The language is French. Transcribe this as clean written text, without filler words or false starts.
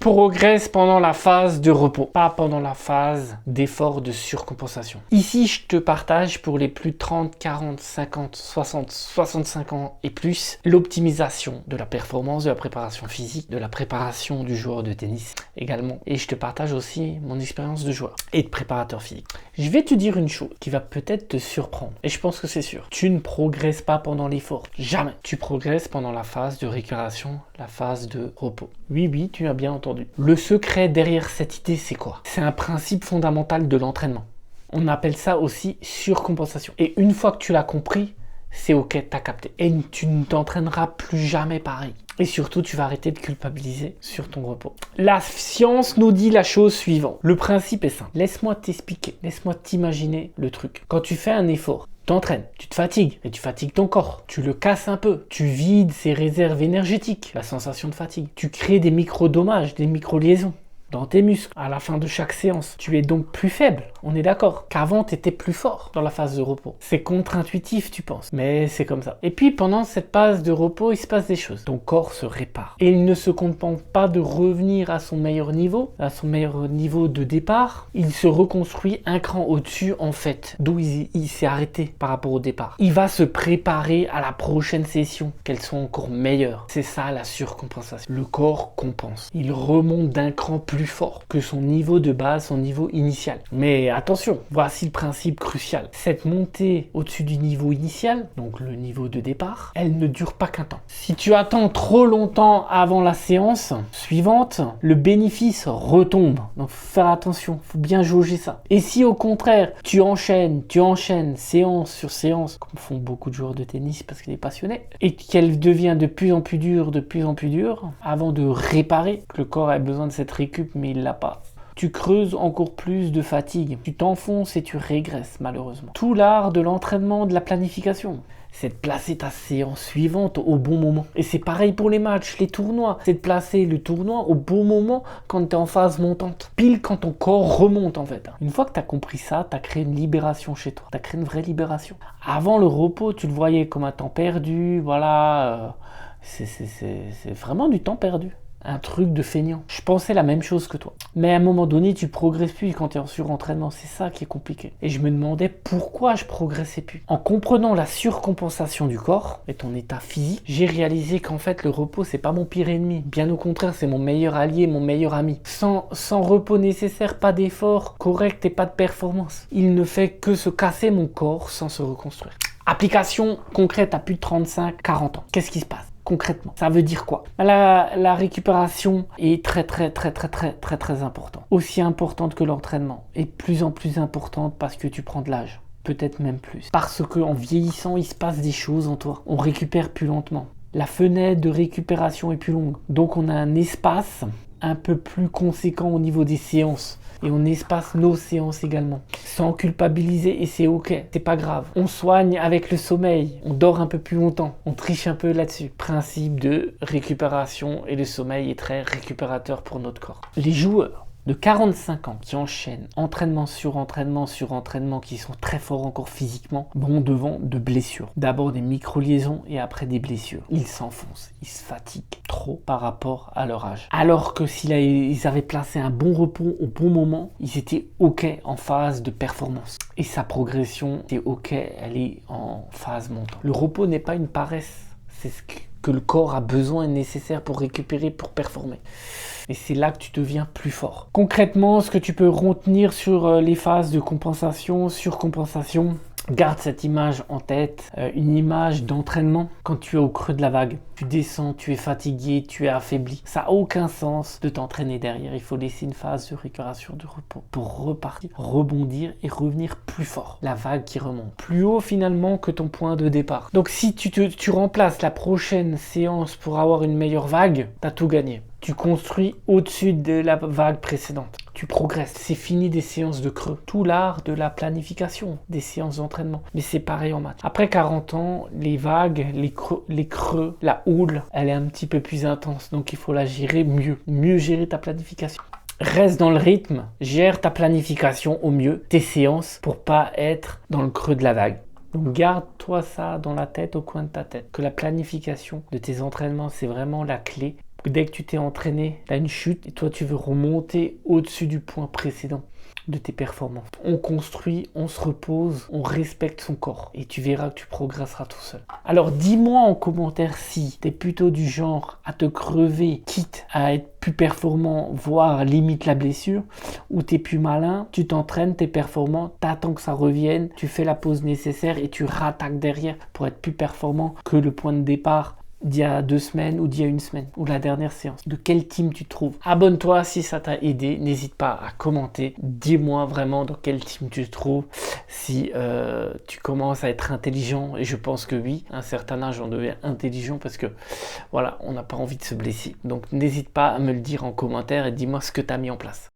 Progresse pendant la phase de repos, pas pendant la phase d'effort de surcompensation. Ici, je te partage pour les plus de 30, 40, 50, 60, 65 ans et plus, l'optimisation de la performance, de la préparation physique, de la préparation du joueur de tennis également. Et je te partage aussi mon expérience de joueur et de préparateur physique. Je vais te dire une chose qui va peut-être te surprendre. Et je pense que c'est sûr. Tu ne progresses pas pendant l'effort. Jamais. Tu progresses pendant la phase de récupération, la phase de repos. Oui, tu as bien entendu. Le secret derrière cette idée, c'est quoi? C'est un principe fondamental de l'entraînement. On appelle ça aussi surcompensation. Et une fois que tu l'as compris, c'est ok, t'as capté. Et tu ne t'entraîneras plus jamais pareil. Et surtout, tu vas arrêter de culpabiliser sur ton repos. La science nous dit la chose suivante. Le principe est simple. Laisse-moi t'expliquer, laisse-moi t'imaginer le truc. Quand tu fais un effort, t'entraînes, tu te fatigues et tu fatigues ton corps. Tu le casses un peu, tu vides ses réserves énergétiques, la sensation de fatigue. Tu crées des micro-dommages, des micro-liaisons dans tes muscles à la fin de chaque séance. Tu es donc plus faible, on est d'accord. Qu'avant, tu étais plus fort dans la phase de repos. C'est contre-intuitif, tu penses, mais c'est comme ça. Et puis, pendant cette phase de repos, il se passe des choses. Ton corps se répare. Et il ne se contente pas de revenir à son meilleur niveau de départ. Il se reconstruit un cran au-dessus, en fait, d'où il s'est arrêté par rapport au départ. Il va se préparer à la prochaine session, qu'elle soit encore meilleure. C'est ça, la surcompensation. Le corps compense. Il remonte d'un cran plus fort que son niveau de base, son niveau initial. Mais attention, voici le principe crucial. Cette montée au-dessus du niveau initial, donc le niveau de départ, elle ne dure pas qu'un temps. Si tu attends trop longtemps avant la séance suivante, le bénéfice retombe. Donc faut faire attention, faut bien jauger ça. Et si au contraire, tu enchaînes séance sur séance, comme font beaucoup de joueurs de tennis parce qu'il est passionné, et qu'elle devient de plus en plus dure, avant de réparer, que le corps a besoin de cette récup, mais il l'a pas. Tu creuses encore plus de fatigue. Tu t'enfonces et tu régresses, malheureusement. Tout l'art de l'entraînement, de la planification, c'est de placer ta séance suivante au bon moment. Et c'est pareil pour les matchs, les tournois. C'est de placer le tournoi au bon moment quand tu es en phase montante. Pile quand ton corps remonte, en fait. Une fois que tu as compris ça, tu as créé une libération chez toi. Tu as créé une vraie libération. Avant le repos, tu le voyais comme un temps perdu. Voilà. C'est vraiment du temps perdu. Un truc de feignant. Je pensais la même chose que toi. Mais à un moment donné, tu progresses plus quand tu es en surentraînement. C'est ça qui est compliqué. Et je me demandais pourquoi je progressais plus. En comprenant la surcompensation du corps et ton état physique, j'ai réalisé qu'en fait, le repos, c'est pas mon pire ennemi. Bien au contraire, c'est mon meilleur allié, mon meilleur ami. Sans repos nécessaire, pas d'effort correct et pas de performance. Il ne fait que se casser mon corps sans se reconstruire. Application concrète à plus de 35-40 ans. Qu'est-ce qui se passe ? Concrètement, ça veut dire quoi? La récupération est très importante. Aussi importante que l'entraînement. Et de plus en plus importante parce que tu prends de l'âge. Peut-être même plus. Parce qu'en vieillissant, il se passe des choses en toi. On récupère plus lentement. La fenêtre de récupération est plus longue. Donc on a un espace un peu plus conséquent au niveau des séances. Et on espace nos séances également. Sans culpabiliser, et c'est ok, c'est pas grave. On soigne avec le sommeil, on dort un peu plus longtemps, on triche un peu là-dessus. Principe de récupération, et le sommeil est très récupérateur pour notre corps. Les joueurs de 45 ans qui enchaînent entraînement sur entraînement, qui sont très forts encore physiquement, vont devant de blessures. D'abord des micro-liaisons et après des blessures. Ils s'enfoncent, ils se fatiguent trop par rapport à leur âge. Alors que s'ils avaient placé un bon repos au bon moment, ils étaient ok en phase de performance. Et sa progression est ok, elle est en phase montante. Le repos n'est pas une paresse, c'est ce que le corps a besoin et nécessaire pour récupérer, pour performer. Et c'est là que tu deviens plus fort. Concrètement, ce que tu peux retenir sur les phases de compensation, surcompensation, garde cette image en tête, une image d'entraînement quand tu es au creux de la vague. Tu descends, tu es fatigué, tu es affaibli. Ça n'a aucun sens de t'entraîner derrière. Il faut laisser une phase de récupération, de repos pour repartir, rebondir et revenir plus fort. La vague qui remonte plus haut finalement que ton point de départ. Donc si tu remplaces la prochaine séance pour avoir une meilleure vague, tu as tout gagné. Tu construis au-dessus de la vague précédente. Tu progresses. C'est fini des séances de creux. Tout l'art de la planification, des séances d'entraînement. Mais c'est pareil en maths. Après 40 ans, les vagues, les creux, la houle, elle est un petit peu plus intense. Donc il faut la gérer mieux. Mieux gérer ta planification. Reste dans le rythme. Gère ta planification au mieux. Tes séances pour pas être dans le creux de la vague. Donc garde-toi ça dans la tête, au coin de ta tête. Que la planification de tes entraînements, c'est vraiment la clé. ou dès que tu t'es entraîné, tu as une chute et toi tu veux remonter au-dessus du point précédent de tes performances. On construit, on se repose, on respecte son corps et tu verras que tu progresseras tout seul. Alors dis-moi en commentaire si tu es plutôt du genre à te crever, quitte à être plus performant, voire limite la blessure, ou tu es plus malin, tu t'entraînes, tu es performant, tu attends que ça revienne, tu fais la pause nécessaire et tu rattaques derrière pour être plus performant que le point de départ d'il y a 2 semaines ou d'il y a 1 semaine ou la dernière séance. De quel team tu te trouves? Abonne-toi si ça t'a aidé, n'hésite pas à commenter, dis-moi vraiment dans quel team tu te trouves, si tu commences à être intelligent, et je pense que oui, à un certain âge on devient intelligent parce que voilà, on n'a pas envie de se blesser. Donc n'hésite pas à me le dire en commentaire et dis-moi ce que tu as mis en place.